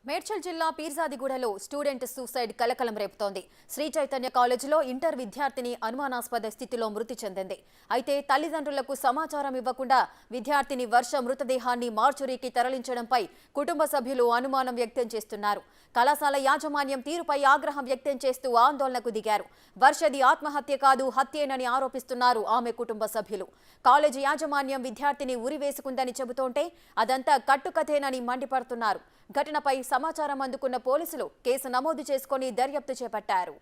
మేడ్చల్ జిల్లా పీర్జాదిగూడలో student suicide కలకలం రేపుతోంది. శ్రీ చైతన్య కాలేజీలో ఇంటర్ విద్యార్థిని అనుమానాస్పద స్థితిలో మృతి చెందింది. అయితే తల్లిదండ్రులకు సమాచారం ఇవ్వకుండా విద్యార్థిని వర్ష మృతదేహాన్ని మార్చురీకి తరలించడంపై కుటుంబ సభ్యులు అనుమానం వ్యక్తం చేస్తున్నారు. కళాశాల యాజమాన్యం తీరుపై ఆగ్రహం వ్యక్తం చేస్తూ ఆందోళనకు దిగారు. వర్షది ఆత్మహత్య కాదు, హత్యేనని ఆరోపిస్తున్నారు ఆమె కుటుంబ సభ్యులు. కాలేజీ యాజమాన్యం విద్యార్థిని ఉరివేసుకుందని చెబుతోంటే అదంతా కట్టుకథేనని మండిపడుతున్నారు. ఘటనపై సమాచారం అందుకున్న పోలీసులు కేసు నమోదు చేసుకుని దర్యాప్తు చేపట్టారు.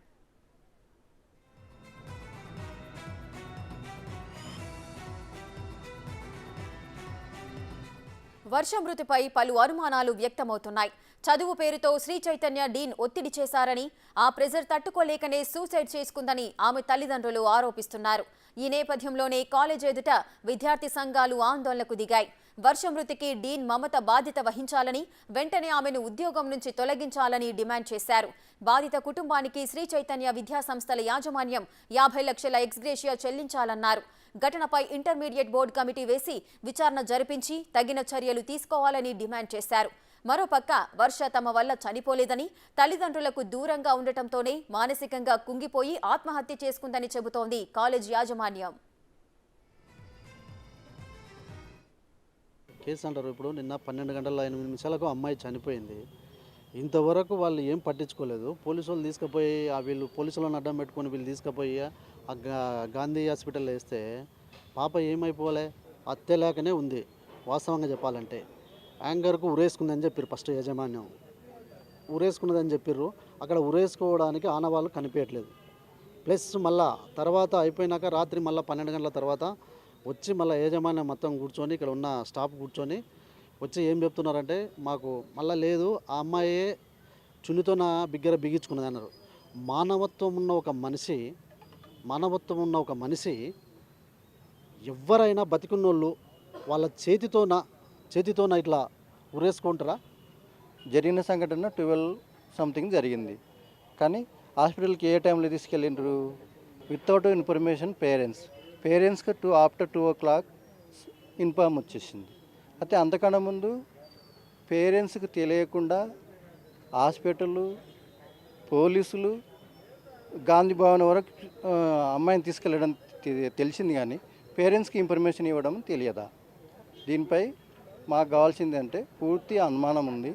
వర్ష మృతిపై పలు అనుమానాలు వ్యక్తమవుతున్నాయి. చదువు పేరుతో శ్రీ చైతన్య డీన్ ఒత్తిడి చేశారని, ఆ ప్రెజర్ తట్టుకోలేకనే సూసైడ్ చేసుకుందని ఆమె తల్లిదండ్రులు ఆరోపిస్తున్నారు. ఈ నేపథ్యంలోనే కాలేజ్ ఎదుట విద్యార్థి సంఘాలు ఆందోళనకు దిగాయి. వర్ష మృతికి డీన్ మమత బాధ్యత వహించాలని, వెంటనే ఆమెను ఉద్యోగం నుంచి తొలగించాలని డిమాండ్ చేశారు. బాధిత కుటుంబానికి శ్రీ చైతన్య విద్యాసంస్థల యాజమాన్యం 50 లక్షల ఎక్స్గ్రేషియా చెల్లించాలన్నారు. ఘటనపై ఇంటర్మీడియట్ బోర్డు కమిటీ వేసి విచారణ జరిపించి తగిన చర్యలు తీసుకోవాలని డిమాండ్ చేశారు. మరోపక్క వర్ష తమ వల్ల చనిపోలేదని, తల్లిదండ్రులకు దూరంగా ఉండటంతోనే మానసికంగా కుంగిపోయి ఆత్మహత్య చేసుకుందని చెబుతోంది కాలేజ్ యాజమాన్యం. కేసు అంటారు. ఇప్పుడు నిన్న 12 గంటల 8 నిమిషాలకు అమ్మాయి చనిపోయింది. ఇంతవరకు వాళ్ళు ఏం పట్టించుకోలేదు. పోలీసు వాళ్ళు తీసుకుపోయి వీళ్ళు పోలీసులను అడ్డం పెట్టుకొని వీళ్ళు తీసుకుపోయి గాంధీ హాస్పిటల్లో వేస్తే పాప ఏమైపోలే, హత్య లేకనే ఉంది. వాస్తవంగా చెప్పాలంటే యాంగర్కు ఉరేసుకుందని చెప్పారు. ఫస్ట్ యాజమాన్యం ఉరేసుకున్నదని చెప్పారు. అక్కడ ఉరేసుకోవడానికి ఆనవాళ్ళు కనిపించట్లేదు. ప్లస్ మళ్ళా తర్వాత అయిపోయినాక రాత్రి మళ్ళీ 12 గంటల తర్వాత వచ్చి మళ్ళీ యాజమాన్యం మొత్తం కూర్చొని ఇక్కడ ఉన్న స్టాఫ్ కూర్చొని వచ్చి ఏం చెప్తున్నారంటే, మాకు మళ్ళీ లేదు, ఆ అమ్మాయే చున్నితో నా బిగ్గర బిగించుకున్నది అన్నారు. మానవత్వం ఉన్న ఒక మనిషి ఎవరైనా బతికున్నోళ్ళు వాళ్ళ చేతితోన ఇట్లా ఉరేసుకుంటారా? జరిగిన సంఘటన 12 సంథింగ్ జరిగింది. కానీ హాస్పిటల్కి ఏ టైంలో తీసుకెళ్ళిండ్రు? వితౌట్ ఇన్ఫర్మేషన్ పేరెంట్స్కి ఆఫ్టర్ 2 o'clock ఇన్ఫార్మ్ వచ్చేసింది. అయితే అంతకన్నా ముందు పేరెంట్స్కి తెలియకుండా హాస్పిటల్, పోలీసులు, గాంధీ భవన్ వరకు అమ్మాయిని తీసుకెళ్ళడం తెలిసింది. కానీ పేరెంట్స్కి ఇన్ఫర్మేషన్ ఇవ్వడం తెలియదా? దీనిపై మాకు కావాల్సింది అంటే పూర్తి అనుమానం ఉంది.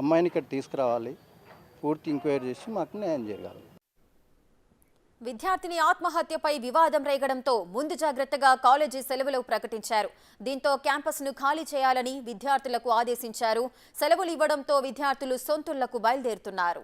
అమ్మాయిని ఇక్కడ తీసుకురావాలి, పూర్తి ఎంక్వైరీ చేసి మాకు న్యాయం జరగాలి. విద్యార్థిని ఆత్మహత్యపై వివాదం రేగడంతో ముందు జాగ్రత్తగా కాలేజీ సెలవులు ప్రకటించారు. దీంతో క్యాంపస్ను ఖాళీ చేయాలని విద్యార్థులకు ఆదేశించారు. సెలవులు ఇవ్వడంతో విద్యార్థులు సొంతూళ్లకు బయలుదేరుతున్నారు.